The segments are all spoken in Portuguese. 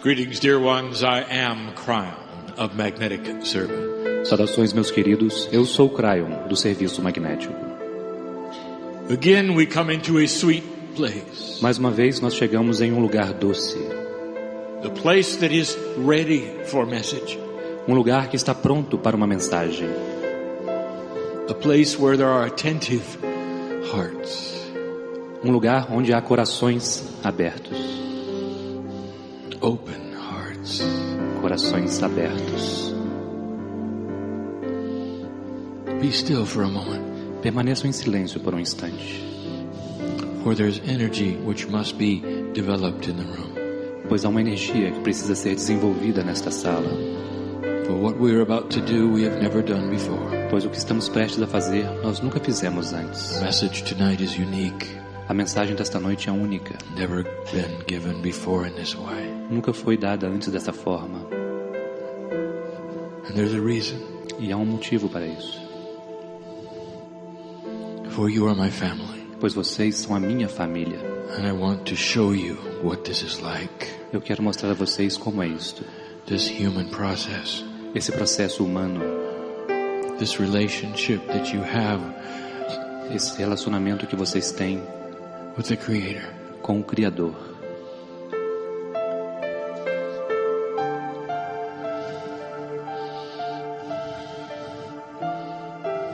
Greetings, dear ones. I am Kryon of Magnetic Service. Saudações, meus queridos. Eu sou Kryon, do Serviço Magnético. Again, we come into a sweet place. Mais uma vez, nós chegamos em um lugar doce. The place that is ready for message. Um lugar que está pronto para uma mensagem. A place where there are attentive hearts. Um lugar onde há corações abertos. Open hearts. Corações abertos. Be still for a moment. Permaneçam em silêncio por um instante. For there's energy which must be developed in the room. Pois há uma energia que precisa ser desenvolvida nesta sala. For what we're about to do, we have never done before. Pois o que estamos prestes a fazer, nós nunca fizemos antes. The message tonight is unique. A mensagem desta noite é única. Never been given before in this way. Nunca foi dada antes dessa forma. And there's a reason. E há um motivo para isso. For you are my family. Pois vocês são a minha família. And I want to show you what this is like. Eu quero mostrar a vocês como é isto. This human process. Esse processo humano. This relationship that you have. Esse relacionamento que vocês têm with the Creator. Com o Criador.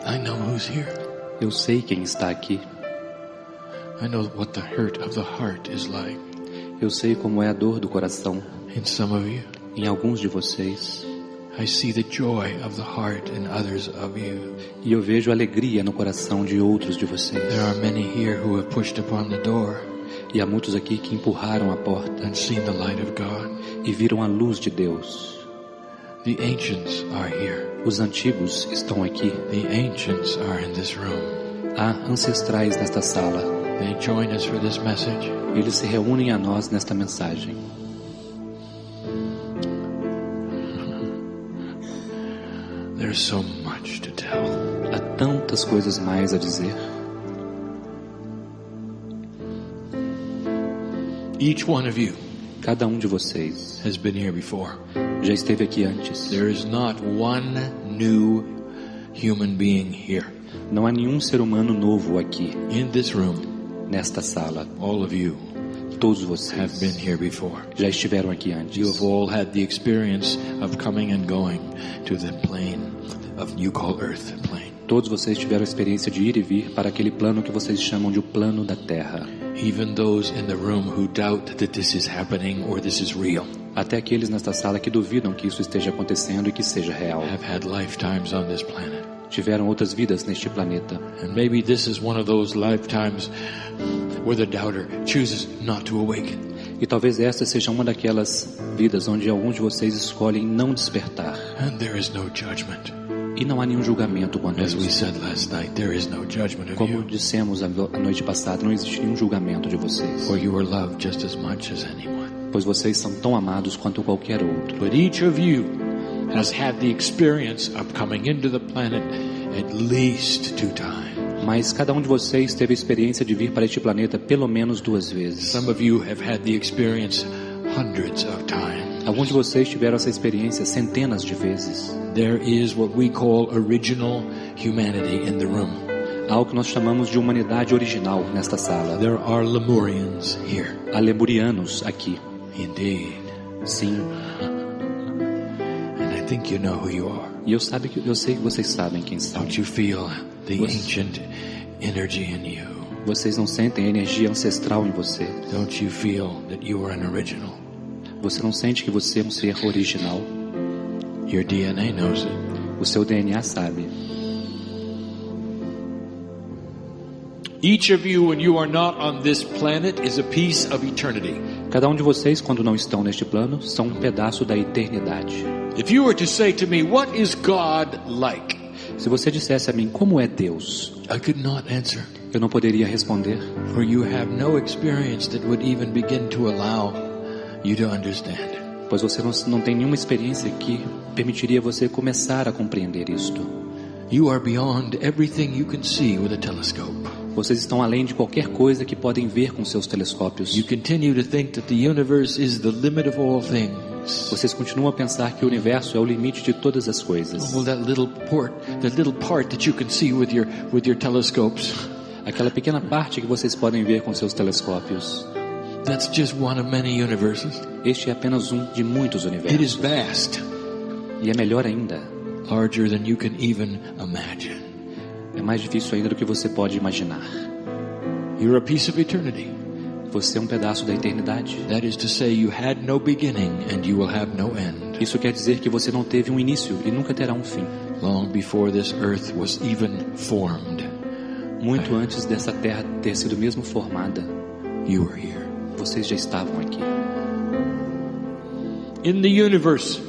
I know who's here. Eu sei quem está aqui. I know what the hurt of the heart is like. Eu sei como é a dor do coração. In some of you. Em alguns de vocês. I see the joy of the heart in others of you. E eu vejo alegria no coração de outros de vocês. There are many here who have pushed upon the door. E há muitos aqui que empurraram a porta. And seen the light of God. E viram a luz de Deus. The ancients are here. Os antigos estão aqui. The ancients are in this room. Há ancestrais nesta sala. They join us for this message. Eles se reúnem a nós nesta mensagem. There's so much to tell. Há tantas coisas mais a dizer. Each one of you. Cada um de vocês has been here before. Já esteve aqui antes. There is not one new human being here. Não há nenhum ser humano novo aqui. In this room. Nesta sala. All of you. Todos vocês have been here before. Já estiveram aqui antes. You have all had the experience of coming and going to the plane of you call Earth plane. Todos vocês tiveram a experiência de ir e vir para aquele plano que vocês chamam de o plano da Terra. Even those in the room who doubt that this is happening or this is real. Até aqueles nesta sala que duvidam que isso esteja acontecendo e que seja real. Have had lifetimes on this planet. Tiveram outras vidas neste planeta. And maybe this is one of those lifetimes where the doubter chooses not to awaken. E talvez esta seja uma daquelas vidas onde alguns de vocês escolhem não despertar. And there is no judgment. E não há nenhum julgamento quanto a As isso. we said last night, there is no judgment of Como you. dissemos a noite passada, não existe nenhum julgamento de vocês. For you are loved just as much as anyone. Pois vocês são tão amados quanto qualquer outro. But each of you has had the experience of coming into the planet at least 2 times. Mas cada um de vocês teve a experiência de vir para este planeta pelo menos 2 vezes. Some of you have had the experience hundreds of times. Alguns de vocês tiveram essa experiência centenas de vezes. There is what we call original humanity in the room. Há algo que nós chamamos de humanidade original nesta sala. There are Lemurians here. Há lemurianos aqui. Indeed. Sim. And I think you know who you are. E eu sei que vocês sabem quem são. Don't you feel the ancient energy in you? Vocês não sentem a energia ancestral em você? Don't you feel that you are an original? Você não sente que você é um ser original? Your DNA knows it. O seu DNA sabe. Each of you, when you are not on this planet, is a piece of eternity. Cada um de vocês, quando não estão neste plano, são um pedaço da eternidade. If you were to say to me, what is God like? Se você dissesse a mim, como é Deus? I could not answer. Eu não poderia responder. For you have no experience that would even begin to allow you to understand. Pois você não tem nenhuma experiência que permitiria você começar a compreender isto. You are beyond everything you can see with a telescope. Vocês estão além de qualquer coisa que podem ver com seus telescópios. You continue to think that the universe is the limit of all things. Vocês continuam a pensar que o universo é o limite de todas as coisas. Oh, that little part that you can see with your telescopes. Aquela pequena parte que vocês podem ver com seus telescópios. That's just one of many universes. Este é apenas um de muitos universos. It is vast. E é melhor ainda. Larger than you can even imagine. É mais difícil ainda do que você pode imaginar. You're a piece of eternity. Você é um pedaço da eternidade. That is to say, you had no beginning and you will have no end. Isso quer dizer que você não teve um início e nunca terá um fim. Long before this earth was even formed. Muito antes dessa terra ter sido mesmo formada. You were here. Vocês já estavam aqui. In the universe.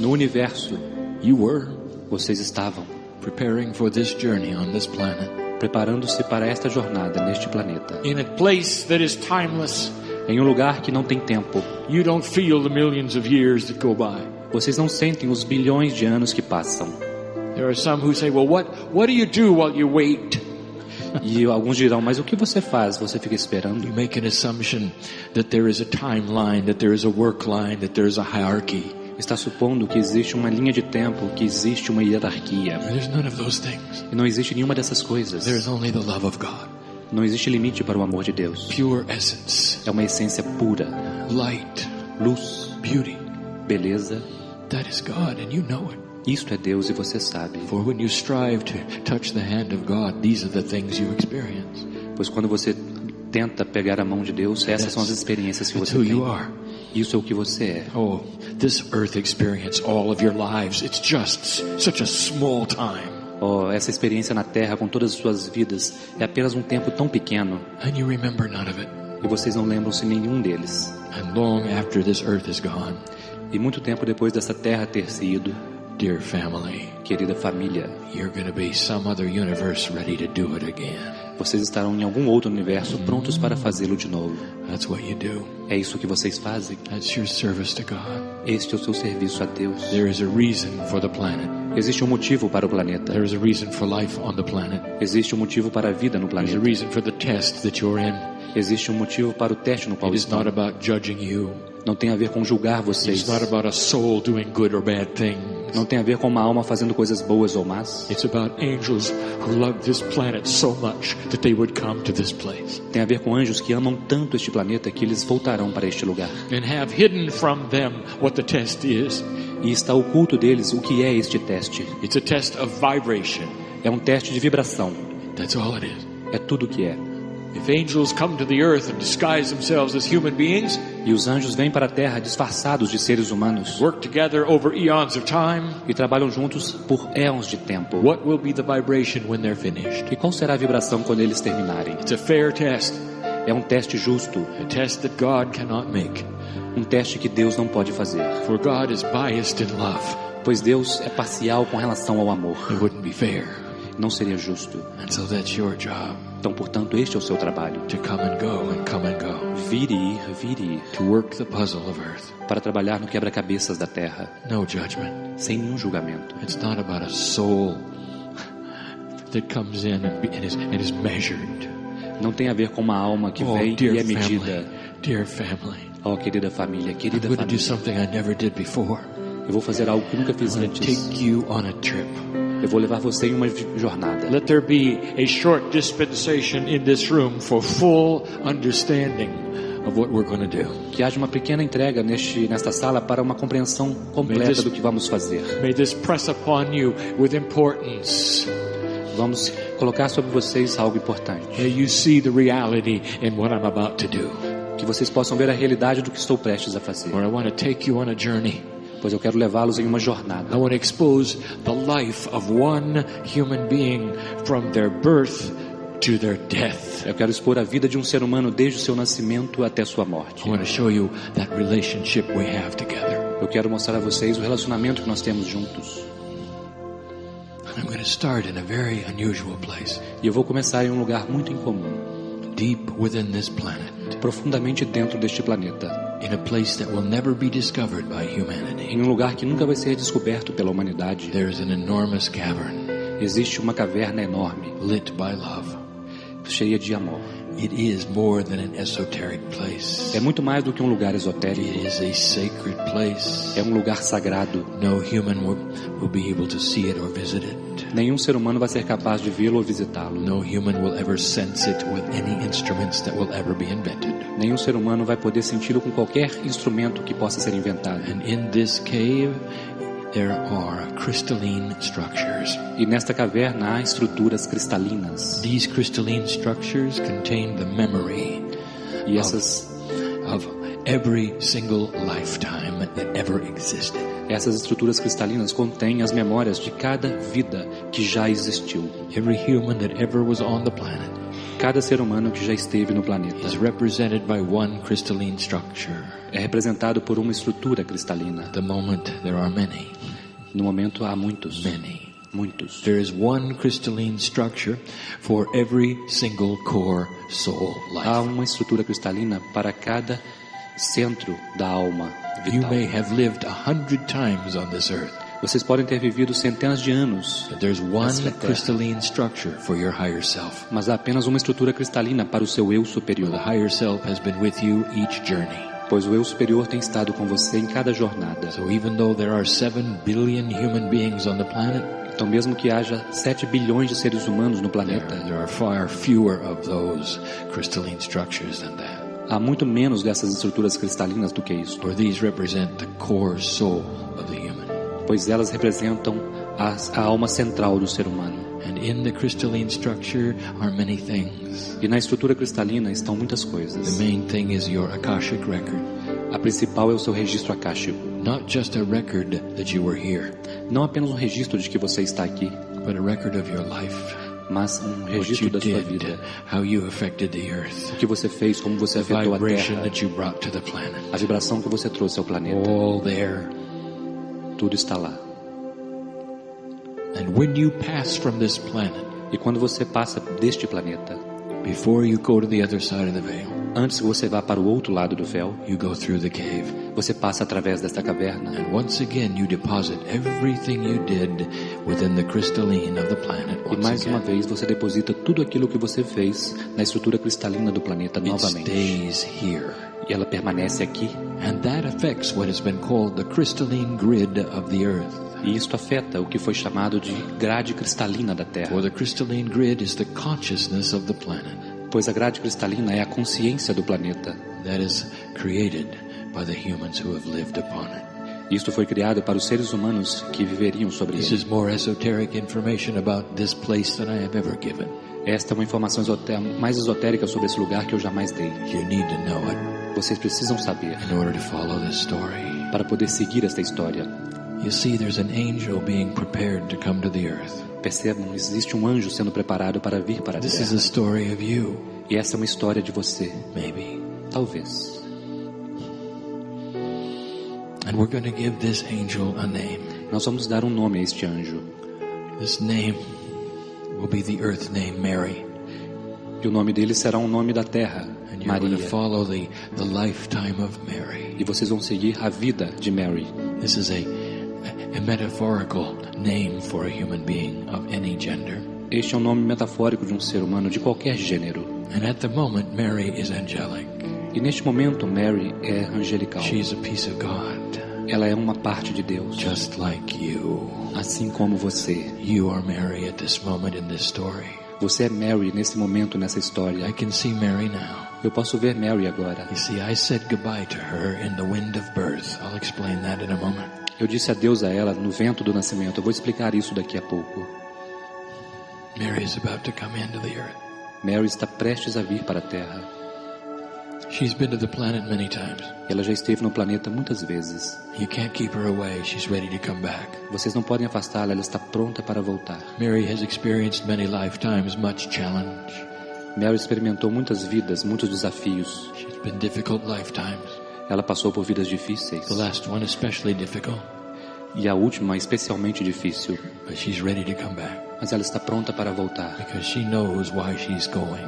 No universo. You were. Vocês estavam. Preparing for this journey on this planet. Preparando-se para esta jornada neste planeta. In a place that is timeless. Em um lugar que não tem tempo. You don't feel the millions of years that go by. Vocês não sentem os bilhões de anos que passam. There are some who say, well, what do you do while you wait? E alguns dirão, mas o que você faz? Você fica esperando? You make an assumption that there is a timeline, that there is a work line, that there is a hierarchy. Está supondo que existe uma linha de tempo, que existe uma hierarquia. There's none of those things. E não existe nenhuma dessas coisas. There is only the love of God. Não existe limite para o amor de Deus. Pure essence. É uma essência pura. Light. Luz. Beauty. Beleza. That is God and you know it. Isto é Deus e você sabe. For when you strive to touch the hand of God, these are the things you experience. Pois quando você tenta pegar a mão de Deus, essas são as experiências que você tem. Isso é o que você é. Oh, this earth experience, all of your lives, it's just such a small time. Oh, essa experiência na Terra com todas as suas vidas é apenas um tempo tão pequeno. And you remember none of it. E vocês não lembram-se nenhum deles. And long after this earth is gone. E muito tempo depois dessa Terra ter se ido. Dear family, querida família, you're going to be some other universe ready to do it again. Vocês estarão em algum outro universo prontos para fazê-lo de novo. That's what you do. É isso que vocês fazem. That's your service to God. Este é o seu serviço a Deus. There is a reason for the planet. Existe um motivo para o planeta. There is a reason for life on the planet. Existe um motivo para a vida no planeta. There's a reason for the test that you're in. Existe um motivo para o teste no qual It is estão. not about judging you. Não tem a ver com julgar vocês. It's not about a soul doing good or bad things. Não tem a ver com uma alma fazendo coisas boas ou más. It's about angels who love this planet so much that they would come to this place. Tem a ver com anjos que amam tanto este planeta que eles voltarão para este lugar. And have hidden from them what the test is. E está oculto deles o que é este teste. It's a test of vibration. É um teste de vibração. That's all it is. É tudo o que é. If angels come to the earth and disguise themselves as human beings, e os anjos vêm para a terra disfarçados de seres humanos, work together over eons of time, e trabalham juntos por éons de tempo, what will be the vibration when they're finished? E qual será a vibração quando eles terminarem? It's a fair test. É um teste justo. A test that God cannot make. Um teste que Deus não pode fazer. For God is biased in love. Pois Deus é parcial com relação ao amor. It wouldn't be fair. Não seria justo. And so that's your job. Então, portanto, este é o seu trabalho. To come and go and come and go. Vir e ir, vir e ir. To work the puzzle of earth. Para trabalhar no quebra-cabeças da terra. No judgment. Sem nenhum julgamento. It's not about a soul that comes in and is measured. Não tem a ver com uma alma que vem e é medida. Dear family. Oh, querida família, querida I'm going família. To do something I never did before. Eu vou fazer algo que nunca fiz antes. Take you on a trip. Eu vou levar você em uma jornada. Let there be a short dispensation in this room for full understanding of what we're going to do. Que haja uma pequena entrega nesta sala para uma compreensão completa do que vamos fazer. May this press upon you with importance. Vamos colocar sobre vocês algo importante. May you see the reality in what I'm about to do. Que vocês possam ver a realidade do que estou prestes a fazer. For I want to take you on a journey. Pois eu quero levá-los em uma jornada. I want to expose the life of one human being from their birth to their death. Eu quero expor a vida de um ser humano desde o seu nascimento até sua morte. I want to show you that relationship we have together. Eu quero mostrar a vocês o relacionamento que nós temos juntos. And I'm going to start in a very unusual place. E eu vou começar em um lugar muito incomum. Deep within this planet. Profundamente dentro deste planeta. In a place that will never be discovered by humanity. Em um lugar que nunca vai ser descoberto pela humanidade. There is an enormous cavern. Existe uma caverna enorme. Lit by love. cheia de amor. It is more than an esoteric place. É muito mais do que um lugar esotérico. It is a sacred place. É um lugar sagrado. No human will be able to see it or visit it. Nenhum ser humano vai ser capaz de vê-lo ou visitá-lo. No human will ever sense it with any instruments that will ever be invented. Nenhum ser humano vai poder senti-lo com qualquer instrumento que possa ser inventado. And in this cave there are crystalline structures. E nesta caverna há estruturas cristalinas. These crystalline structures contain the memory of every single lifetime that ever existed. Essas estruturas cristalinas contêm as memórias de cada vida que já existiu. Every human that ever was on the planet. Cada ser humano que já esteve no planeta is represented by one crystalline structure. É representado por uma estrutura cristalina. At the moment there are many. No momento há muitos. Many. Muitos. There is one crystalline structure for every single core soul life. Há uma estrutura cristalina para cada centro da alma vital. You may have lived 100 times on this earth. Vocês podem ter vivido centenas de anos. There's one crystalline structure for your higher self. Mas há apenas uma estrutura cristalina para o seu eu superior. The higher self has been with you each journey. Pois o eu superior tem estado com você em cada jornada. So even though there are 7 billion human beings on the planet, então mesmo que haja 7 bilhões de seres humanos no planeta, there are far fewer of those crystalline structures than that. Há muito menos dessas estruturas cristalinas do que isso. For these represent the core soul of the human. Pois elas representam a alma central do ser humano. And in the crystalline structure are many things. E na estrutura cristalina estão muitas coisas. The main thing is your Akashic record. A principal é o seu registro akáshico. Not just a record that you were here. Não apenas um registro de que você está aqui, but a record of your life. Mas um registro da sua vida. How you affected the earth. O que você fez, como você afetou a Terra. That you brought to the planet. A vibração que você trouxe ao planeta. All there. Tudo está lá. And when you pass from this planet, e quando você passa deste planeta, before you go to the other side of the veil, antes que você vá para o outro lado do véu, you go through the cave. Você passa através desta caverna. And once again you deposit everything you did within the crystalline of the planet. E mais uma vez você deposita tudo aquilo que você fez na estrutura cristalina do planeta novamente. It stays here. E ela permanece aqui. And that affects what has been called the crystalline grid of the earth. E isto afeta o que foi chamado de grade cristalina da Terra. For the crystalline grid is the consciousness of the planet. Pois a grade cristalina é a consciência do planeta. That is created by the humans who have lived upon it. Isto foi criado para os seres humanos que viveriam sobre ele. This is more esoteric information about this place than I have ever given. Esta é uma informação mais esotérica sobre esse lugar que eu jamais dei. You need to know it. Vocês precisam saber. In order to follow this story. Para poder seguir esta história. You see, there's an angel being prepared to come to the earth. Percebam, existe um anjo sendo preparado para vir para a Terra. This is a story of you. E essa é uma história de você. Maybe. Talvez. And we're going to give this angel a name. Nós vamos dar um nome a este anjo. This name will be the earth name Mary. E o nome dele será um nome da terra, Maria. Follow the lifetime of Mary. E vocês vão seguir a vida de Mary. This is a metaphorical name for a human being of any gender. Este é um nome metafórico de um ser humano de qualquer gênero. And at the moment Mary is angelic. E neste momento Mary é angelical. She's a piece of God. Ela é uma parte de Deus. Just like you. Assim como você. You are Mary at this moment in this story. Você é Mary nesse momento nessa história. I can see Mary now. Eu posso ver Mary agora. You see, I said goodbye to her in the wind of birth. I'll explain that in a moment. Eu disse adeus a ela no vento do nascimento. Eu vou explicar isso daqui a pouco. Mary is about to come into the earth. Mary está prestes a vir para a Terra. She's been to the planet many times. Ela já esteve no planeta muitas vezes. You can't keep her away. She's ready to come back. Vocês não podem afastá-la. Ela está pronta para voltar. Mary has experienced many lifetimes, much challenge. Mary experimentou muitas vidas, muitos desafios. She's been difficult lifetimes. Ela passou por vidas difíceis. The last one especially difficult. E a última especialmente difícil. But she's ready to come back. Mas ela está pronta para voltar. Because she knows why she's going.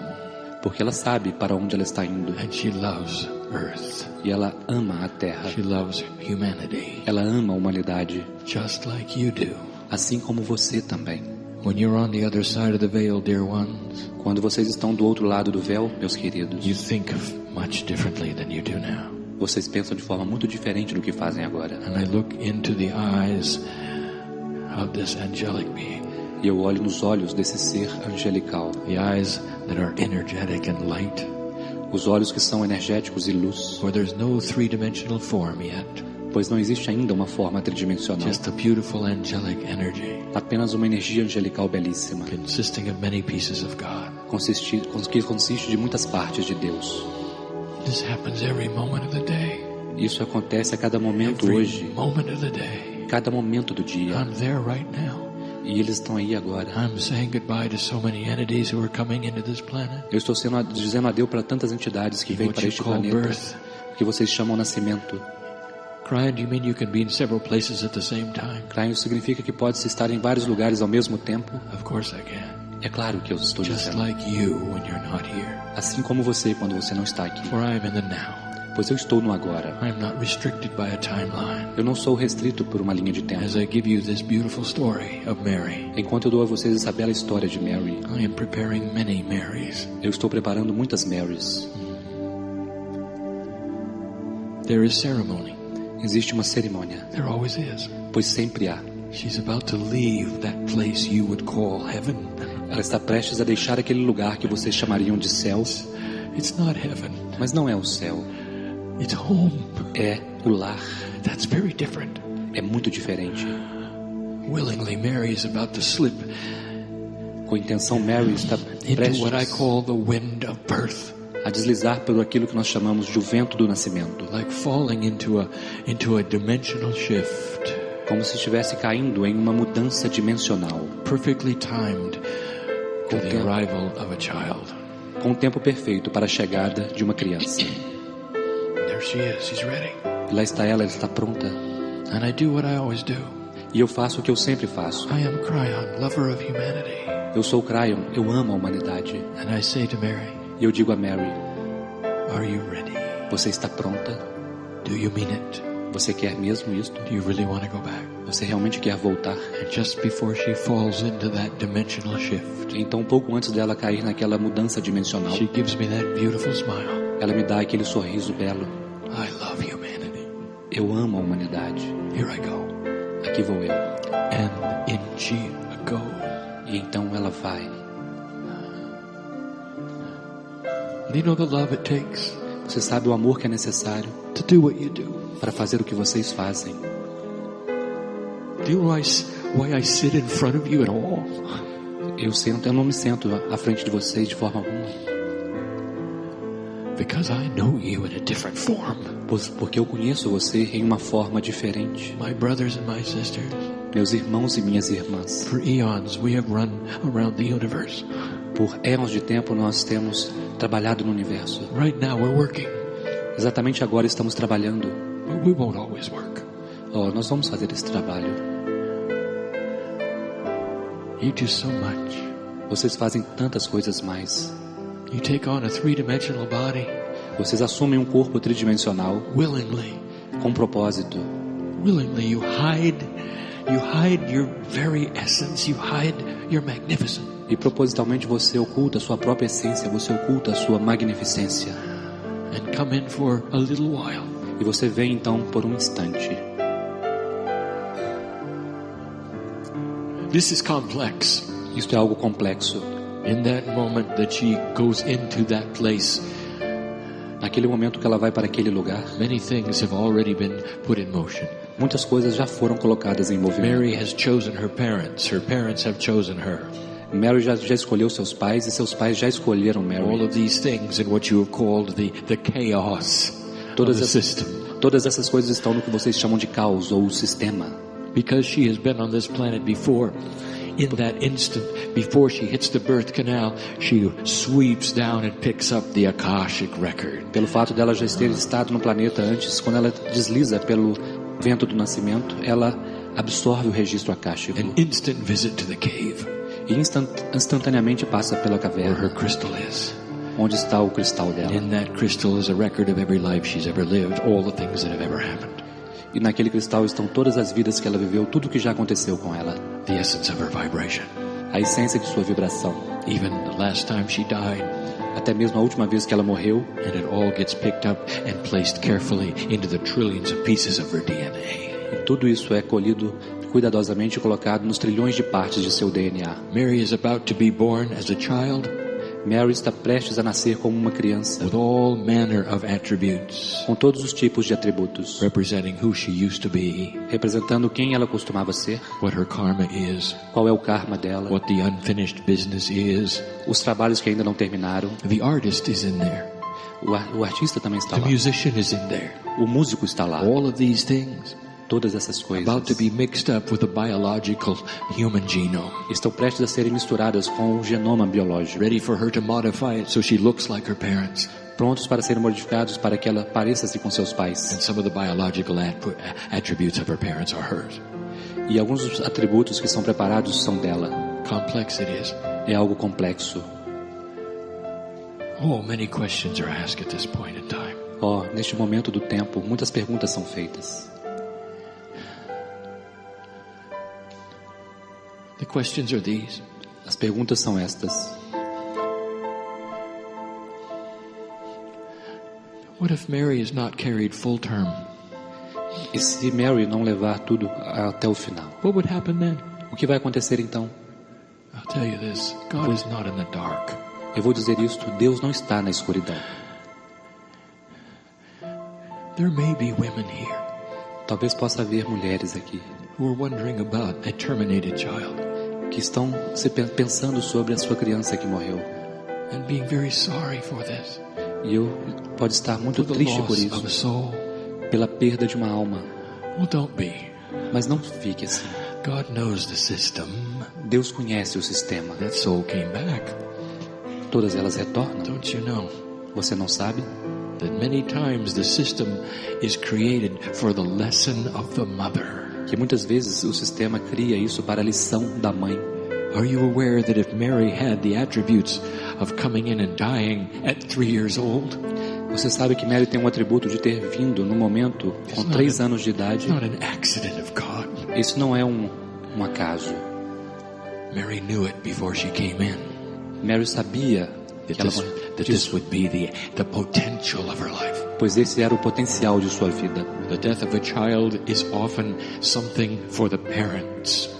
Porque ela sabe para onde ela está indo. And she loves Earth. E ela ama a Terra. She loves humanity. Ela ama a humanidade. Just like you do. Assim como você também. When you're on the other side of the veil, dear ones, Quando vocês estão do outro lado do véu, meus queridos, you think of much differently than you do now. vocês pensam de forma muito diferente do que fazem agora. And I look into the eyes of this angelic being. E eu olho nos olhos desse ser angelical. The eyes that are energetic and light. Os olhos que são energéticos e luz. For there's no three-dimensional form yet. Pois não existe ainda uma forma tridimensional. Just a beautiful angelic energy. Apenas uma energia angelical belíssima. Consisting of many pieces of God. Que consiste de muitas partes de Deus. This happens every moment of the day. Isso acontece a cada momento Every hoje. moment of the day. Cada momento do dia. I'm there right now. E eles estão aí agora. I'm saying goodbye to so many entities who are coming into this planet. Eu estou dizendo adeus para tantas entidades que vêm para este planeta, que vocês chamam nascimento. Kryon, do you mean you can be in several places at the same time? Kryon significa que pode-se estar em vários lugares ao mesmo tempo? Of course I can. É claro que eu estou Just dizendo. like you when you're not here. Assim como você quando você não está aqui. For I am in the now. Pois eu estou no agora. I am not restricted by a timeline. Eu não sou restrito por uma linha de tempo. As I give you this beautiful story of Mary, Enquanto eu dou a vocês essa bela história de Mary, I am preparing many Marys. eu estou preparando muitas Marys. There is ceremony. Existe uma cerimônia, There always is. pois sempre há. She's about to leave that place you would call heaven. Ela está prestes a deixar aquele lugar que vocês chamariam de céu, It's not heaven. mas não é o céu. It's home. É o lar. That's very different. É muito diferente. Willingly, Mary is about to slip Com intenção, Mary está into what I prestes call the wind of birth, a deslizar por aquilo que nós chamamos de o vento do nascimento, like falling into a dimensional shift, como se estivesse caindo em uma mudança dimensional, perfectly timed to the arrival of a child. com o tempo perfeito para a chegada de uma criança. There she is. She's ready. E lá está ela está pronta. And I do what I always do. E eu faço o que eu sempre faço. I am Kryon, lover of humanity. Eu sou Kryon, eu amo a humanidade. And I say to Mary, E eu digo a Mary, are you ready? você está pronta? Do you mean it? Você quer mesmo isto? Do you really want to go back? Você realmente quer voltar? And just before she falls into that dimensional shift, Então, pouco antes dela cair naquela mudança dimensional, she gives me that beautiful smile. ela me dá aquele sorriso belo. I love humanity. Eu amo a humanidade. Here I go. Aqui vou eu. And in she goes. E então ela vai. Do you know the love it takes Você sabe o amor que é necessário to do what you do? para fazer o que vocês fazem. Do you know why I sit in front of you at all? Eu não me sento à frente de vocês de forma alguma. Because I know you in a different form. Porque eu conheço você em uma forma diferente. My brothers and my sisters, Meus irmãos e minhas irmãs. for eons we have run around the universe. Por éons de tempo nós temos trabalhado no universo. Right now we're working, Exatamente agora estamos trabalhando. but we won't always work. Nós vamos fazer esse trabalho. You do so much. Vocês fazem tantas coisas mais. You take on a three-dimensional body Vocês assumem um corpo tridimensional willingly. com propósito. Willingly, you hide your very essence. You hide your magnificence. E propositalmente você oculta a sua própria essência, você oculta a sua magnificência. And come in for a little while. E você vem então por um instante. This is complex. Isto é algo complexo. In that moment that she goes into that place, Naquele momento que ela vai para aquele lugar, many things have already been put in motion. muitas coisas já foram colocadas em movimento. Mary has chosen her parents. Her parents have chosen her. Mary já escolheu seus pais e seus pais já escolheram All Mary. of these things in what you have called the chaos Todas of the as- system. Todas essas coisas estão no que vocês chamam de caos ou o sistema. Because she has been on this planet before. In that instant, before she hits the birth canal, she sweeps down and picks up the Akashic record. Pelo fato dela já ter estado no planeta antes, quando ela desliza pelo vento do nascimento, ela absorve o registro akáshico An instant visit to the cave e instantaneamente passa pela where caverna, her crystal is. onde está o cristal dela. In that crystal is a record of every life she's ever lived, all the things that have ever happened. E naquele cristal estão todas as vidas que ela viveu, tudo que já aconteceu com ela. The essence of her vibration. a essência de sua vibração. Even the last time she died. Até mesmo a última vez que ela morreu. And it all gets picked up and placed carefully into the trillions of pieces of her DNA. E tudo isso é colhido cuidadosamente e colocado nos trilhões de partes de seu DNA. Mary is about to be born as a child. Mary está prestes a nascer como uma criança, with all manner of attributes, com todos os tipos de atributos, representing who she used to be, representando quem ela costumava ser, what her karma is, qual é o karma dela, what the unfinished business is, os trabalhos que ainda não terminaram. The artist is in there. O artista também está The lá. musician is in there. O músico está lá. All of these things. Todas essas coisas about to be mixed up with the biological human genome. Estão prestes a serem misturadas com o genoma biológico. Ready for her to modify it so she looks like her parents. Prontos para serem modificados para que ela pareça-se com seus pais. And some of the biological attributes of her parents are hers. E alguns dos atributos que são preparados são dela. Complex it is. É algo complexo. Oh, many questions are asked at this point in time. Oh, neste momento do tempo, muitas perguntas são feitas. The questions are these. As perguntas são estas. What if Mary is not carried full term? E se Mary não levar tudo até o final? What would happen then? O que vai acontecer então? I'll tell you this. God is not in the dark. Eu vou dizer isto, Deus não está na escuridão. There may be women here. Talvez possa haver mulheres aqui who are wondering about a terminated child, que estão pensando sobre a sua criança que morreu, and being very sorry for this. E eu pode estar muito triste por isso, pela perda de uma alma. Well, don't be. Mas não fique assim. God knows the system. Deus conhece o sistema. That soul came back. Todas elas retornam. Don't you know? Você não sabe? That many times the system is created for the lesson of the mother. Que muitas vezes o sistema cria isso para a lição da mãe. Are you aware that if Mary had the attributes of coming in and dying at 3 years old? Você sabe que Mary tem um atributo de ter vindo no momento com 3 anos de idade. It's not an accident of God. Isso não é um acaso. Mary knew it before she came in. Mary sabia that this would be the potential of her life. Pois esse era o potencial de sua vida. The death of a child is often something for the parents.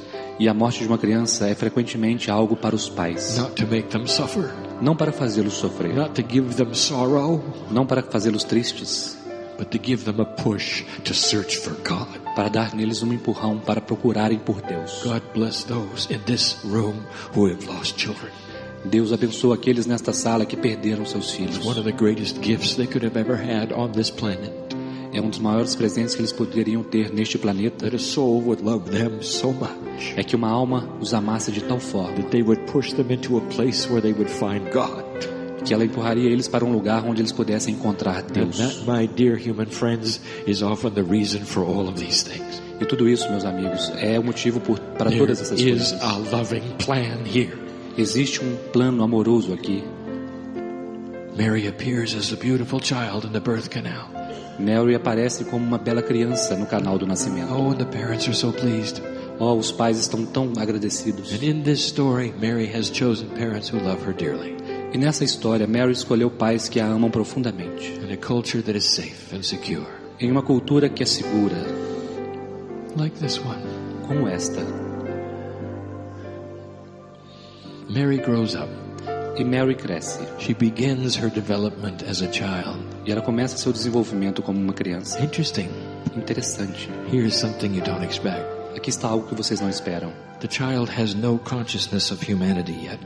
E a morte de uma criança é frequentemente algo para os pais. Not to make them suffer. Não para fazê-los sofrer. Not to give them sorrow. Não para fazê-los tristes. But to give them a push to search for God. Para dar neles um empurrão para procurarem por Deus. God bless those in this room who have lost children. Deus abençoa aqueles nesta sala que perderam seus filhos. One of the greatest gifts they could have ever had on this planet. É um dos maiores presentes que eles poderiam ter neste planeta. That a soul would love them so much. É que uma alma os amasse de tal forma that they would push them into a place where they would find God. Que ela empurraria eles para um lugar onde eles pudessem encontrar Deus. And that, my dear human friends, is often the reason for all of these things. E tudo isso, meus amigos, é o motivo para todas essas coisas. There is a loving plan here. Existe um plano amoroso aqui. Mary appears as a beautiful child in the birth canal. Mary aparece como uma bela criança no canal do nascimento. Oh, and the parents are so pleased. Oh, os pais estão tão agradecidos. And in this story, Mary has chosen parents who love her dearly. E nessa história, Mary escolheu pais que a amam profundamente. In a culture that is safe and secure. Em uma cultura que é segura. Like this one. Como esta. Mary grows up. E Mary cresce. She begins her development as a child. E ela começa seu desenvolvimento como uma criança. Interesting. Interessante. Here's something you don't expect. Aqui está algo que vocês não esperam. The child has no consciousness of humanity yet.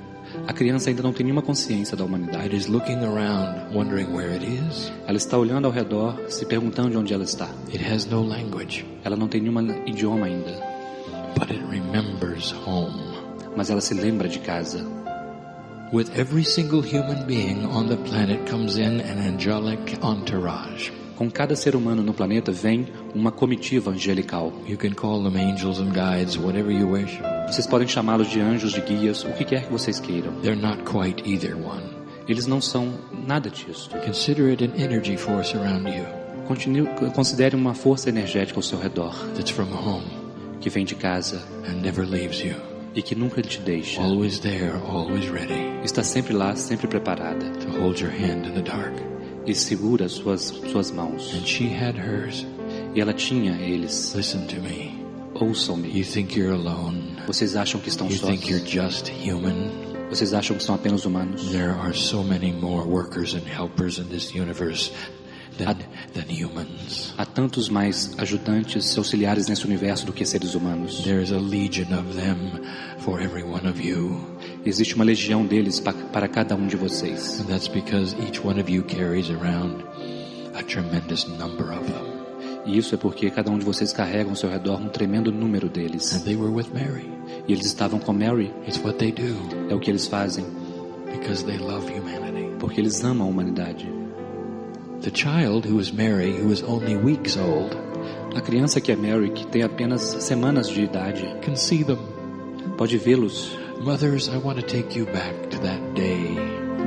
A criança ainda não tem nenhuma consciência da humanidade. It is looking around, wondering where it is. Ela está olhando ao redor, se perguntando de onde ela está. It has no language. Ela não tem nenhum idioma ainda. But it remembers home. Mas ela se lembra de casa. With every single human being on the planet comes in an angelic entourage. Com cada ser humano no planeta vem uma comitiva angelical. You can call them angels and guides, whatever you wish. Vocês podem chamá-los de anjos, de guias, o que quer que vocês queiram. They're not quite either one. Eles não são nada disso. Consider it an energy force around you. Considere uma força energética ao seu redor. That's from home. Que vem de casa. And never leaves you. e que nunca te deixa. always there, always ready Está sempre lá, sempre preparada. to hold your hand in the dark. E segura suas mãos. And she had hers. E ela tinha eles. Listen to me. Ouçam-me. You think you're alone. Vocês acham que estão You sós? think you're just human. Vocês acham que são apenas humanos? There are so many more workers and helpers in this universe than humans. Há tantos mais ajudantes, auxiliares nesse universo do que seres humanos. There is a legion of them for every one of you. Existe uma legião deles para cada um de vocês. And that's because each one of you carries around a tremendous number of them. E isso é porque cada um de vocês carrega ao seu redor um tremendo número deles. And they were with Mary. E eles estavam com Mary. It's what they do. É o que eles fazem. Because they love humanity. Porque eles amam a humanidade. The child who is Mary, who is only weeks old, A criança que é Mary, que tem apenas semanas de idade, can see them. pode vê-los. Mothers, I want to take you back to that day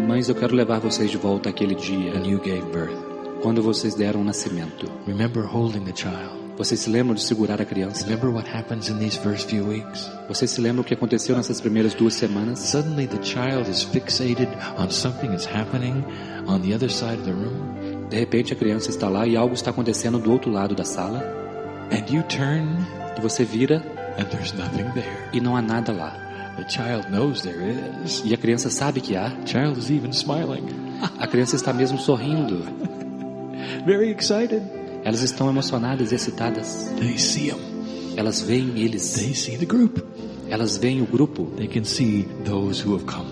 Mães, eu quero levar vocês de volta àquele dia, when you gave birth. quando vocês deram o nascimento. Remember holding the child. Vocês se lembram de segurar a criança? Remember what happens in these first few weeks? Vocês se lembram o que aconteceu nessas primeiras 2 semanas? Suddenly the child is fixated on something that's happening on the other side of the room. De repente a criança está lá e algo está acontecendo do outro lado da sala. And you turn E você vira and there's nothing there. e não há nada lá. The child knows there is. E a criança sabe que há. The child is even smiling. A criança está mesmo sorrindo. Very excited. Elas estão emocionadas e excitadas. They see him. Elas veem eles. They see the group. Elas veem o grupo. They can see those who have come.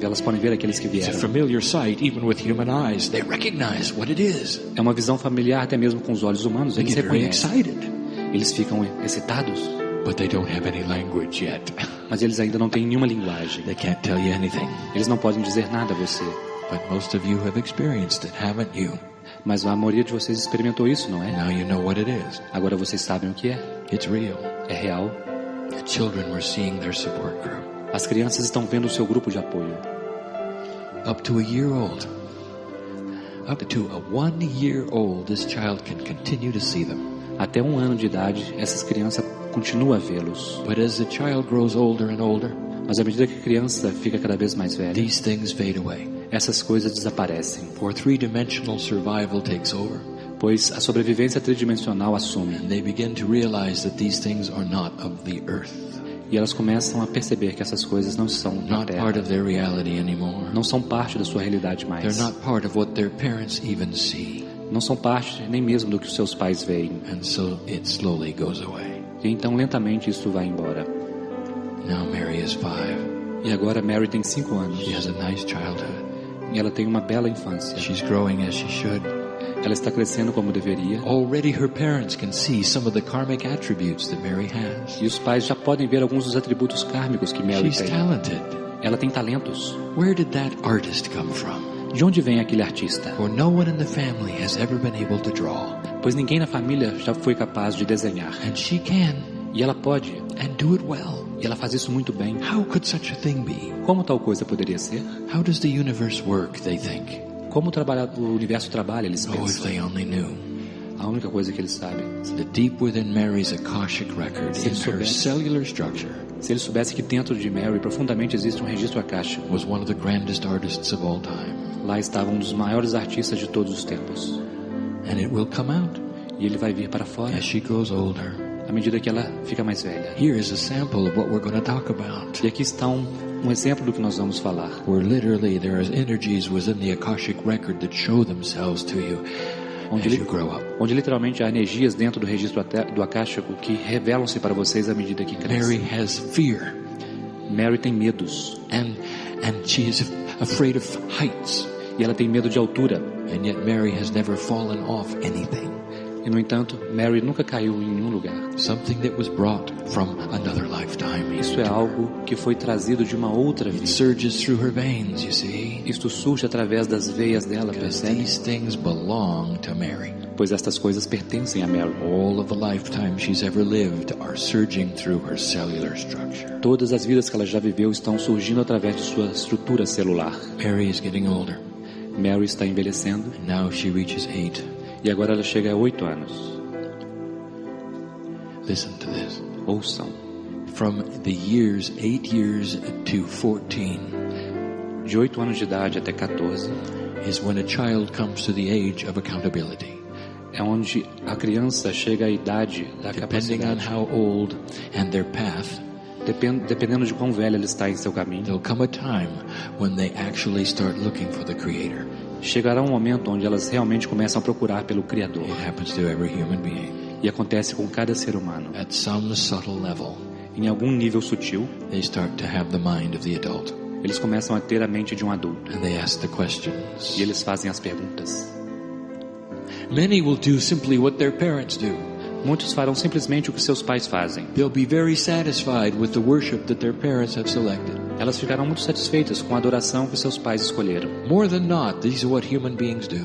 Elas podem ver aqueles que It's a vieram. familiar sight, even with human eyes. They recognize what it is. É uma visão familiar até mesmo com os olhos humanos. They Eles get very reconhecem. excited, Eles ficam excitados. but they don't have any language yet. Mas eles ainda não têm nenhuma linguagem. They can't tell you anything. Eles não podem dizer nada a você. But most of you have experienced it, haven't you? Mas a maioria de vocês experimentou isso, não é? Now you know what it is. Agora vocês sabem o que é. It's real. É real. The children were seeing their support group. As crianças estão vendo o seu grupo de apoio. Up to a year old. Up to a 1 year old, this child can continue to see them. Até 1 ano de idade, essas crianças continuam a vê-los. But as the child grows older and older, Mas à medida que a criança fica cada vez mais velha, these things fade away. essas coisas desaparecem. For 3-dimensional survival takes over. Pois a sobrevivência tridimensional assume. And they begin to realize that these things are not of the earth. E elas começam a perceber que essas coisas não são da Not part terra. of their reality anymore. Não são parte da sua realidade mais. They're not part of what their parents even see. Não são parte nem mesmo do que os seus pais veem. And so it slowly goes away. E então lentamente isso vai embora. Now Mary is 5. E agora Mary tem 5 anos. She has a nice childhood. E ela tem uma bela infância. She's growing as she should. Ela está crescendo como deveria. Already her parents can see some of the karmic attributes that Mary has. E os pais já podem ver alguns dos atributos kármicos que Mary She's tem. talented. Ela tem talentos. Where did that artist come from? De onde vem aquele artista? For no one in the family has ever been able to draw. Pois ninguém na família já foi capaz de desenhar. And she can, E ela pode. and do it well. E ela faz isso muito bem. How could such a thing be? Como tal coisa poderia ser? How does the universe work, they think? Como o universo trabalha, eles Oh, if pensam. they only knew. A única coisa que eles sabem. The deep within Mary's Akashic record, in her cellular structure, Se eles soubessem que dentro de Mary profundamente existe um registro akáshico, was one of the grandest artists of all time. lá estava um dos maiores artistas de todos os tempos. And it will come out E ele vai vir para fora as she grows older. à medida que ela fica mais velha. Here is a sample of what we're going to talk about. E aqui está um exemplo do que nós vamos falar. Where literally there are energies within the Akashic record that show themselves to you as you grow up. Onde literalmente há energias dentro do registro do akáshico que revelam-se para vocês à medida que Mary crescem. has fear, Mary tem medos. and she is afraid of heights. E ela tem medo de altura. And yet Mary has never fallen off anything. E no entanto, Mary nunca caiu em nenhum lugar. Something that was brought from another lifetime. Isso é algo que foi trazido de uma outra It vida. surges through her veins, you see. Isto surge através das veias dela, Because percebe? these things belong to Mary. Pois estas coisas pertencem a Mary. All of the lifetimes she's ever lived are surging through her cellular structure. Todas as vidas que ela já viveu estão surgindo através de sua estrutura celular. Mary is getting older. Mary está envelhecendo And now she reaches 8. e agora ela chega a 8 anos. Listen to this. Ouçam. from the years 8 years to 14 de 8 anos de idade até 14, is when a child comes to the age of accountability. é onde a criança chega à idade da Depending on capacidade. how old and their path, Dependendo de quão velha ela está em seu caminho, there'll come a time when they actually start looking for the Creator. chegará um momento onde elas realmente começam a procurar pelo Criador. It happens to every human being. E acontece com cada ser humano. At some subtle level, Em algum nível sutil, they start to have the mind of the adult. eles começam a ter a mente de um adulto. And they ask the questions. E eles fazem as perguntas. Many will do simply what their parents do. Muitos farão simplesmente o que seus pais fazem. They'll be very satisfied with the worship that their parents have selected. Elas ficarão muito satisfeitas com a adoração que seus pais escolheram. More than not, these are what human beings do.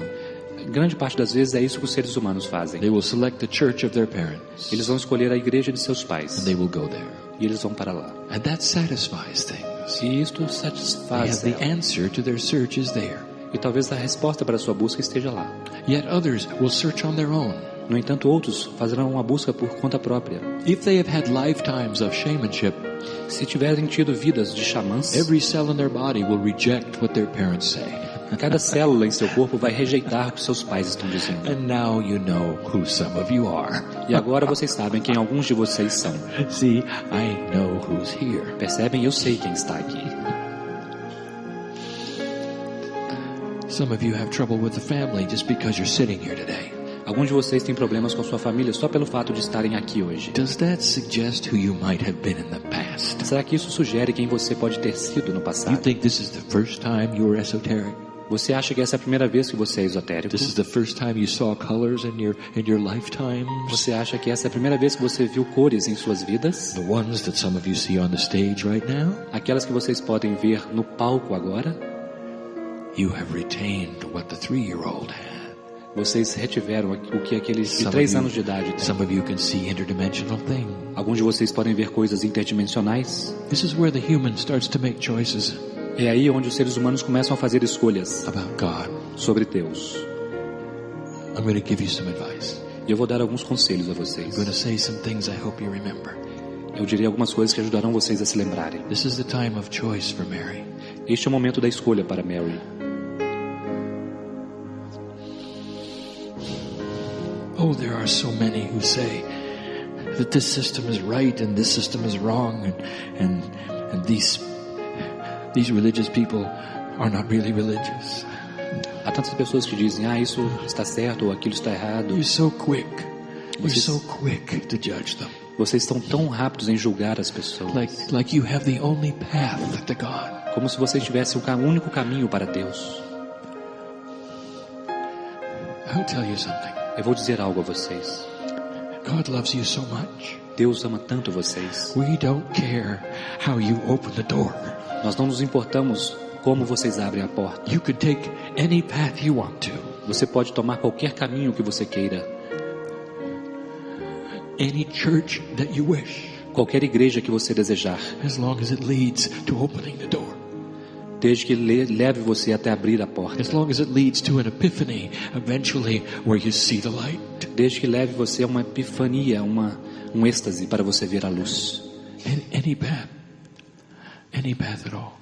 Grande parte das vezes é isso que os seres humanos fazem. They will select the church of their parents, Eles vão escolher a igreja de seus and pais. they will go there. E eles vão para lá. And that satisfies things. E isto They satisfaz have the ela. answer to their search is there. E talvez a resposta para a sua busca esteja lá. Yet others will search on their own. No entanto, outros farão uma busca por conta própria. If they have had lifetimes of shamanship, Se tiverem tido vidas de xamãs, every cell in their body will reject what their parents say. cada célula em seu corpo vai rejeitar o que seus pais estão dizendo. And now you know who some of you are. E agora vocês sabem quem alguns de vocês são. See, I know who's here. Percebem? Eu sei quem está aqui. Some of you have trouble with the family just because you're sitting here today. Alguns de vocês têm problemas com a sua família só pelo fato de estarem aqui hoje. Does that suggest who you might have been in the past? Será que isso sugere quem você pode ter sido no You passado? think this is the first time you were esoteric? Você acha que essa é a primeira vez que você é esotérico? This is the first time you saw colors in your lifetimes? Você acha que essa é a primeira vez que você viu cores em suas vidas? The ones that some of you see on the stage right now? Aquelas que vocês podem ver no palco agora? You have retained what the 3-year-old had. Vocês retiveram o que aqueles de Some 3 of you- anos de idade têm. Some of you can see interdimensional things. Alguns de vocês podem ver coisas interdimensionais. This is where the human starts to make choices É aí onde os seres humanos começam a fazer escolhas about God. sobre Deus. I'm going to give you some advice. E eu vou dar alguns conselhos a I'm vocês. going to say some things I hope you remember. Eu direi algumas coisas que ajudarão vocês a se lembrarem. This is the time of choice for Mary. Este é o momento da escolha para Mary. Oh, there are so many who say that this system is right and this system is wrong, and these religious people are not really religious. Há tantas pessoas que dizem, isso está certo ou aquilo está errado. You're so quick. You're Vocês- so quick to judge them. Vocês estão tão rápidos em julgar as pessoas. Like you have the only path to God. Como se vocês tivessem o único caminho para Deus. I'll tell you something. Eu vou dizer algo a vocês. God loves you so much. Deus ama tanto vocês. We don't care how you open the door. Nós não nos importamos como vocês abrem a porta. You could take any path you want to. Você pode tomar qualquer caminho que você queira. Any church that you wish, Qualquer igreja que você desejar. as long as it leads to opening the door. Desde que leve você até abrir a porta. As long as it leads to an epiphany, eventually, where you see the light. Desde que leve você a uma epifania, um êxtase para você ver a luz. Any path at all.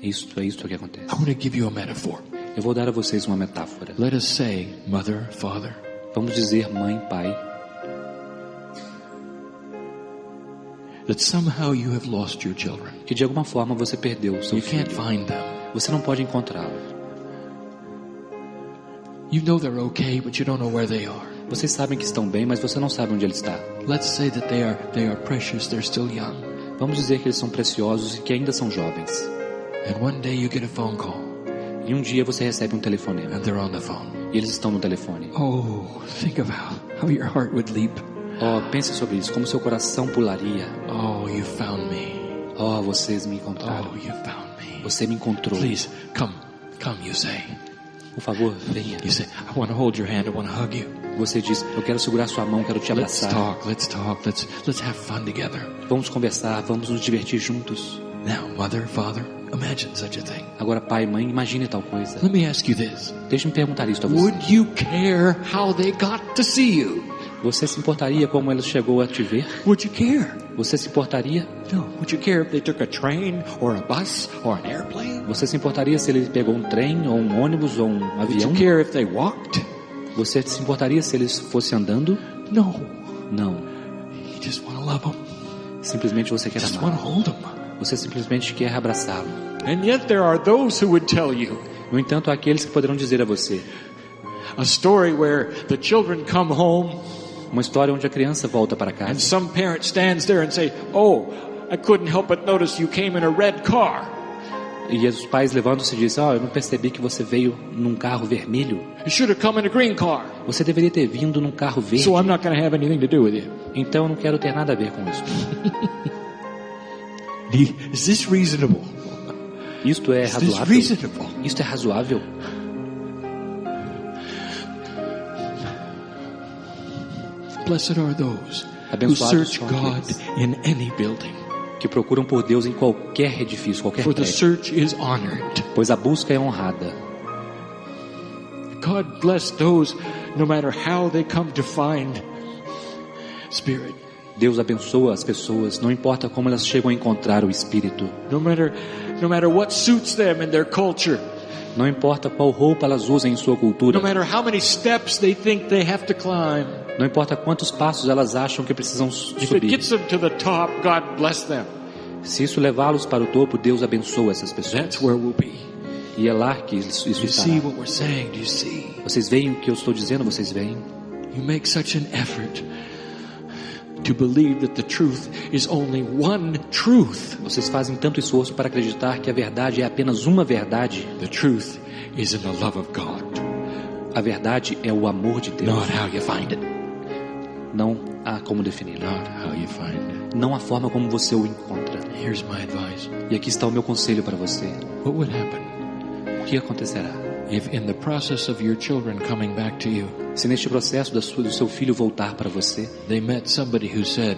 Isso é isso que acontece. I want to give you a metaphor. Eu vou dar a vocês uma metáfora. Let us say, mother, father, Vamos dizer mãe, pai, that somehow you have lost your children. que de alguma forma você perdeu o seu You can't filho. find them. Você não pode encontrá-lo. You know they're okay, but you don't know where they are. Vocês sabem que estão bem, mas você não sabe onde ele está. Let's say that they are precious, they're still young. Vamos dizer que eles são preciosos e que ainda são jovens. And one day you get a phone call, E um dia você recebe um telefonema. and they're on the phone. E eles estão no telefone. Oh, think of how your heart would leap. Oh, pense sobre isso, como seu coração pularia. Oh, you found me. Oh, vocês me encontraram. Oh, you found me. Você me encontrou. Please, come, you say. Por favor, venha. You say, I want to hold your hand, I want to hug you. Você diz, eu quero segurar sua mão, quero te Let's abraçar. talk, let's have fun together. Vamos conversar, vamos nos divertir juntos. Now, mother, father, imagine such a thing. Agora, pai, mãe, imagine tal coisa. Let me ask you this. Deixe-me perguntar isto a você. Would you care how they got to see you? Você se importaria como ela chegou a te ver? Would you care? Você se importaria? No. Would you care if they took a train or a bus or an airplane? Você se importaria se ele pegou um trem, ou um ônibus, ou um Would avião? you care if they walked? Você se importaria se eles fossem andando? No. Não. You just want to love them. Simplesmente você quer Just want to amá-lo. hold them. Você simplesmente quer abraçá-lo. And yet there are those who would tell you No entanto, há aqueles que poderão dizer a você a story where the children come home uma história onde a criança volta para and casa some parent stands there and say, "Oh, I couldn't help but notice you came in a red car. e os pais levantam-se e dizem: eu não percebi que você veio num carro vermelho. You should have come in a green car. Você deveria ter vindo num carro verde. So I'm not going to have anything to do with you." Então eu não quero ter nada a ver com isso. Is this reasonable? Isto é Is this razoável? reasonable? Isto é razoável? Blessed are those who Abençoados search são God aqueles in any building, que procuram por Deus em qualquer edifício, qualquer for the prédio, search is honored. pois a busca é honrada. God bless those, no matter how they come to find Spirit, Deus abençoa as pessoas, não importa como elas chegam a encontrar o Espírito. no matter what suits them in their culture, Não importa qual roupa elas usem em sua cultura. no matter how many steps they think they have to climb. Não importa quantos passos elas acham que precisam If it subir. gets them to the top, God bless them. Se isso levá-los para o topo, Deus abençoa essas pessoas. That's where we'll be. E é lá que isso Do you see estará. what we're saying? Do you see? Vocês veem o que eu estou dizendo? Vocês veem? You make such an effort to believe that the truth is only one truth. Vocês fazem tanto esforço para acreditar que a verdade é apenas uma verdade. The truth is in the love of God, A verdade é o amor de Deus. not how you find it. Não há como defini-lo. Not how you find it. Não há forma como você o encontra. Here's my advice. E aqui está o meu conselho para você. What would happen O que acontecerá? if in the process of your children coming back to you, Se neste processo do seu filho voltar para você, they met somebody who said,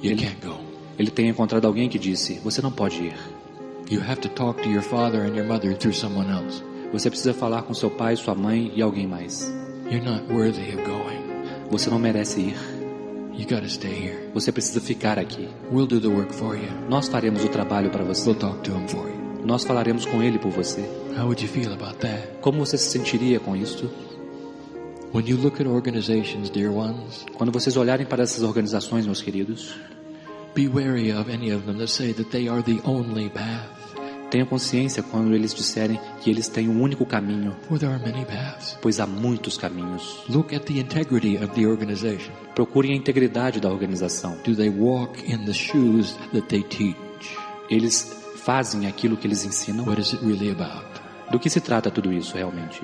you can't go. ele tenha encontrado alguém que disse: você não pode ir. You have to talk to your father and your mother through someone else. Você precisa falar com seu pai, sua mãe e alguém mais. You're not worthy of going. Você não merece ir. You got to stay here. Você precisa ficar aqui. We'll do the work for you. Nós faremos o trabalho para você. We'll talk to him for you. Nós falaremos com ele por você. How would you feel about that? Como você se sentiria com isso? When you look at organizations, dear ones, Quando vocês olharem para essas organizações, meus queridos, be wary of any of them that say that they are the only path. tenham consciência quando eles disserem que eles têm um único caminho, For there are many paths. pois há muitos caminhos. Look at the integrity of the organization. Procurem a integridade da organização. Do they walk in the shoes that they teach? Eles fazem aquilo que eles ensinam? What is it really about? Do que se trata tudo isso realmente?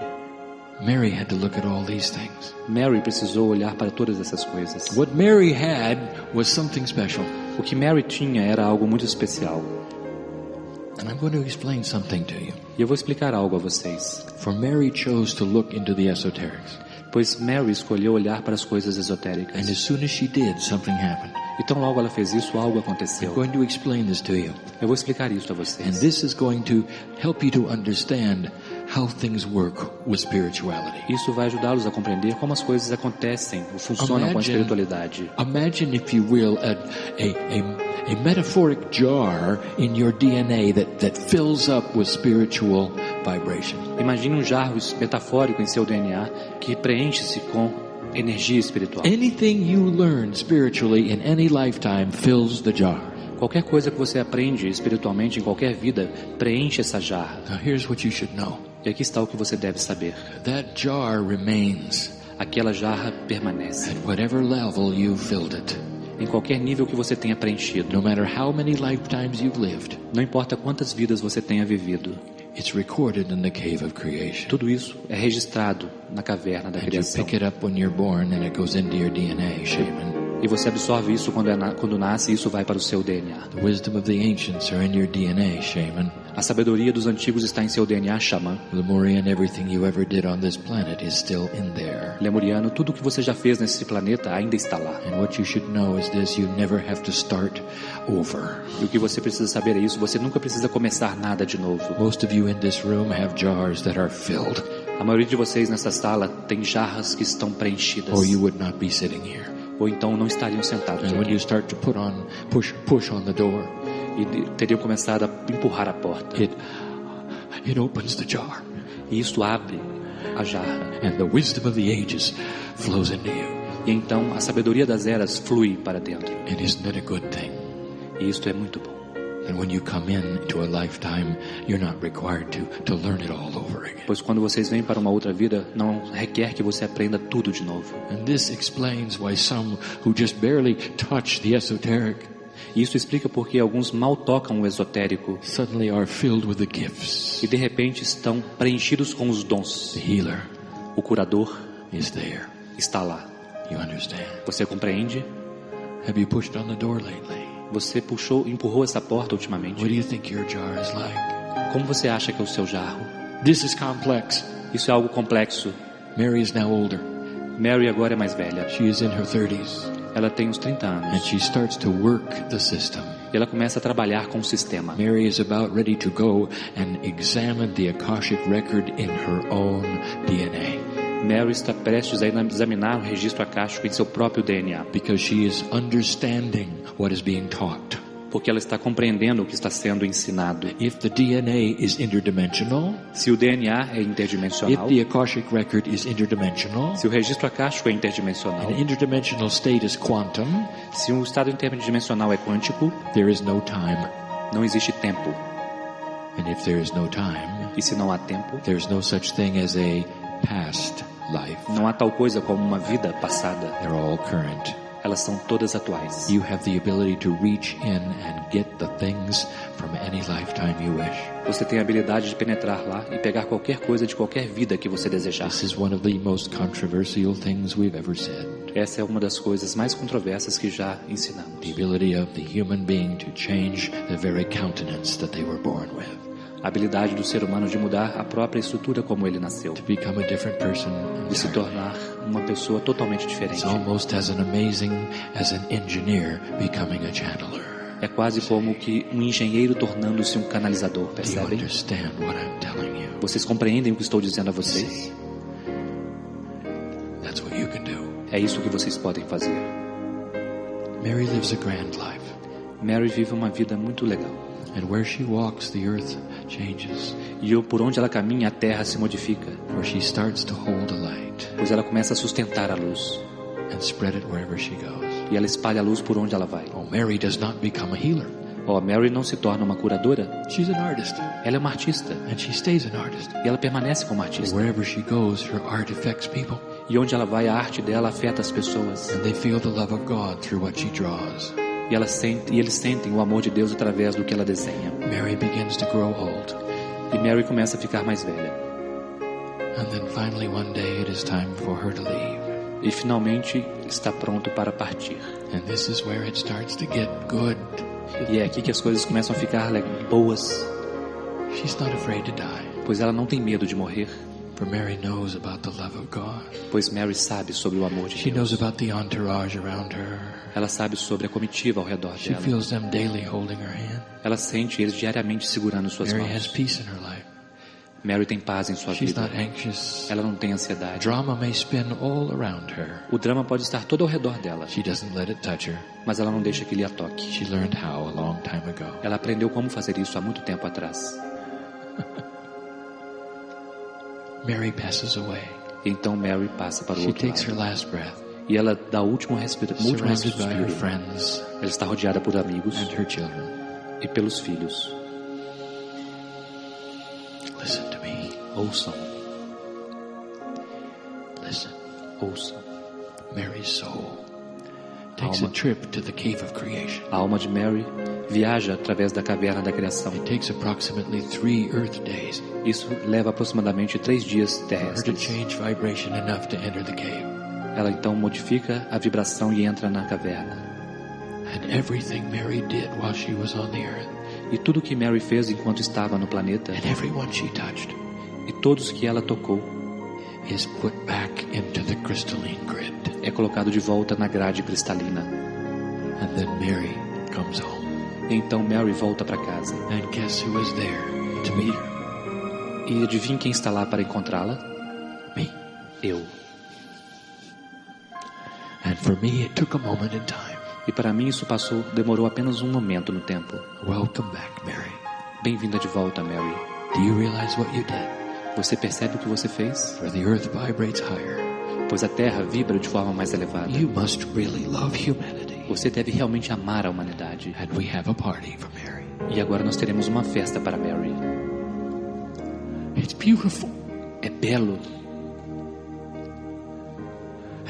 Mary had to look at all these things. Mary precisou olhar para todas essas coisas. What Mary had was something special. O que Mary tinha era algo muito especial. And I'm going to explain something to you. E eu vou explicar algo a vocês. For Mary chose to look into the esoterics. Pois Mary escolheu olhar para as coisas And esotéricas. as soon as she did, something happened. Então logo ela fez isso, algo I'm aconteceu. going to explain this to you. Eu vou explicar isso a And vocês. this is going to help you to understand how things work with spirituality. Isso vai ajudá-los a compreender como as coisas acontecem, ou funcionam com a espiritualidade. Imagine, if you will, a metaphoric jar in your DNA that fills up with spiritual vibration. Imagine um jarro metafórico em seu DNA que preenche-se com energia espiritual. Anything you learn spiritually in any lifetime fills the jar. Qualquer coisa que você aprende espiritualmente em qualquer vida preenche essa jarra. Now here's what you should know. E aqui está o que você deve saber. That jar remains Aquela jarra permanece. at whatever level you filled it. Em qualquer nível que você tenha preenchido. No matter how many lifetimes you've lived, Não importa quantas vidas você tenha vivido. it's recorded in the cave of creation. Tudo isso é registrado na caverna da And you criação. pick it up when you're born and it goes into your DNA, shaman. E você absorve isso quando nasce, e isso vai para o seu DNA. The wisdom of the ancients are in your DNA, shaman. A sabedoria dos antigos está em seu DNA, xamã. Lemurian, everything you ever did on this planet is still in there. Lemuriano, tudo o que você já fez nesse planeta ainda está lá. And what you should know is this: you never have to start over. E o que você precisa saber é isso, você nunca precisa começar nada de novo. Most of you in this room have jars that are filled, A maioria de vocês nessa sala tem jarras que estão preenchidas. or you would not be sitting here. ou então não estariam sentados And when aqui. you start to push on the door, E teriam começado a empurrar a porta. it opens the jar. E isso abre a jarra. And the wisdom of the ages flows into you. E então a sabedoria das eras flui para dentro. And isn't that a good thing? E isto é muito bom. And when you come into a lifetime, you're not required to learn it all over again. Pois quando vocês vêm para uma outra vida, não requer que você aprenda tudo de novo. And this explains why some who just barely touch the esoteric E isso explica porque alguns mal tocam o esotérico suddenly are filled with the gifts. e de repente estão preenchidos com os dons. The healer O curador is there. está lá. You understand? Você compreende? Have you pushed on the door lately? Você empurrou essa porta ultimamente. What do you think your jar is like? Como você acha que é o seu jarro? This is complex. Isso é algo complexo. Mary is now older. Mary agora é mais velha. She is in her 30s. Ela tem uns 30 And anos. she starts to work the system. E ela começa a trabalhar com o sistema. Mary is about ready to go and examine the Akashic record in her own DNA. Mary está prestes a examinar o registro akáshico em seu próprio DNA. Because she is understanding what is being taught. Porque ela está compreendendo o que está sendo ensinado. If the DNA is interdimensional, Se o DNA é if interdimensional, the Akashic record is interdimensional, se o registro akáshico é interdimensional, an interdimensional state is quantum, se um estado interdimensional é quântico, there is no time. não existe tempo. And if there is no time, E se não há tempo, there's no such thing as a past life. não há tal coisa como uma vida passada. They're all current. Elas são todas atuais. You have the ability to reach in and get the things from any lifetime you wish. Você tem a habilidade de penetrar lá e pegar qualquer coisa de qualquer vida que você desejar. This is one of the most controversial things we've ever said. Essa é uma das coisas mais controversas que já ensinamos. The ability of the human being to change the very countenance that they were born with. A habilidade do ser humano de mudar a própria estrutura como ele nasceu. To become a different person De se entirely. tornar uma pessoa totalmente diferente. It's almost as amazing as an engineer becoming a channeler. É quase como que um engenheiro tornando-se um canalizador, Do you percebem? understand what I'm telling you? Vocês compreendem o que estou dizendo a vocês? That's what you can do. É isso que vocês podem fazer. Mary lives a grand life. Mary vive uma vida muito legal. And where she walks, the earth changes. E por onde ela caminha, a terra se modifica. For she starts to hold a light Pois ela começa a sustentar a luz. and spread it wherever she goes. E ela espalha a luz por onde ela vai. Oh, Mary does not become a healer. Oh, Mary não se torna uma curadora. She's an artist. Ela é uma artista. And she stays an artist. E ela permanece como artista. Wherever she goes, her art affects people. E onde ela vai, a arte dela afeta as pessoas. And they feel the love of God through what she draws. E eles sentem o amor de Deus através do que ela desenha. Mary begins to grow old. E Mary começa a ficar mais velha. And then finally one day it is time for her to leave. E finalmente está pronto para partir. And this is where it starts to get good. E é aqui que as coisas começam a ficar boas. She's not afraid to die. Pois ela não tem medo de morrer. For Mary knows about the love of God. Pois Mary sabe sobre o amor de She Deus. knows about the entourage around her. Ela sabe sobre a comitiva ao redor She dela. feels them daily holding her hand. Ela sente eles diariamente segurando suas Mary has mãos. peace in her life. Mary tem paz em sua She's vida. not anxious. Ela não tem ansiedade. Drama may spin all around her. O drama pode estar todo ao redor dela, She doesn't let it touch her. mas ela não deixa que ele a toque. She learned how a long time ago. Ela aprendeu como fazer isso há muito tempo atrás. Mary passes away. Então Mary passa para o She outro takes her lado. last breath, E ela dá o último surrounded suspiro. by her friends Ela está rodeada por amigos and her children. e pelos filhos. Listen to me. Ouçam, Listen. ouçam. Mary's soul takes a Alma. trip to the cave of creation. A alma de Mary viaja através da caverna da criação. It takes approximately 3 Earth days Isso leva aproximadamente 3 dias for her to terrestres. change vibration enough to enter the cave. Ela então modifica a vibração e entra na caverna. And everything Mary did while she was on the earth, E tudo que Mary fez enquanto estava no planeta, and everyone she touched, e todos que ela tocou, is put back into the crystalline grid. é colocado de volta na grade cristalina. And then Mary comes home. E então Mary volta para casa. And guess who was there to meet her? E adivinha quem está lá para encontrá-la? Me. Eu. And for me, it took a moment in time. E para mim isso demorou apenas um momento no tempo. Welcome back, Mary. Bem-vinda de volta, Mary. Do you realize what you did? Você percebe o que você fez? For the earth vibrates higher. Pois a Terra vibra de forma mais elevada. You must really love humanity. Você deve realmente amar a humanidade. And we have a party for Mary. E agora nós teremos uma festa para Mary. It's beautiful. É belo.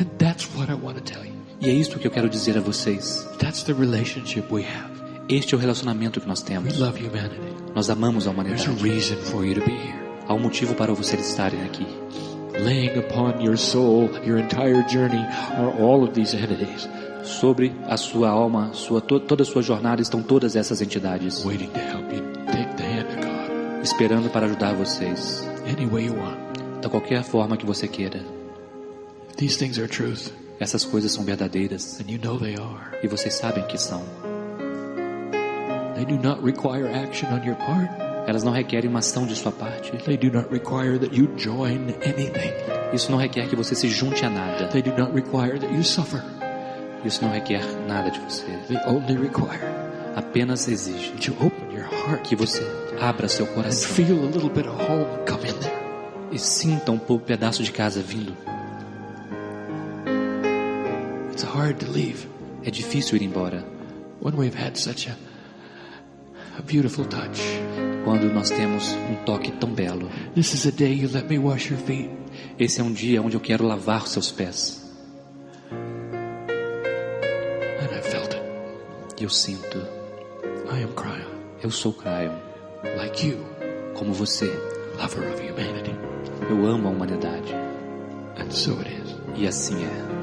And that's what I want to tell you. E é isso que eu quero dizer a vocês. That's the relationship we have. Este é o relacionamento que nós temos. We love humanity. Nós amamos a humanidade. There's a reason for you to be here. Há um motivo para vocês estarem aqui. Laying upon your soul, your entire journey, are all of these entities. Sobre a sua alma, toda a sua jornada estão todas essas entidades. Waiting to help you take the hand of God. Esperando para ajudar vocês. Any way you want. Da qualquer forma que você queira. These things are truth. Essas coisas são verdadeiras. And you know they are. E vocês sabem que são. They do not require action on your part. Elas não requerem uma ação de sua parte. They do not require that you join anything. Isso não requer que você se junte a nada. They do not require that you suffer. Isso não requer nada de você. They only require apenas exige that you open your heart que você abra seu and coração feel a little bit of home come in there. E sinta um pouco pedaço de casa vindo. It's hard to leave É difícil ir embora when we've had such a beautiful touch. quando nós temos um toque tão belo. This is a day you let me wash your feet. Esse é um dia onde eu quero lavar seus pés. And I felt it. E eu sinto. I am Kryon. Eu sou Kryon. Like you, Como você. lover of humanity. Eu amo a humanidade. And so it is. E assim é.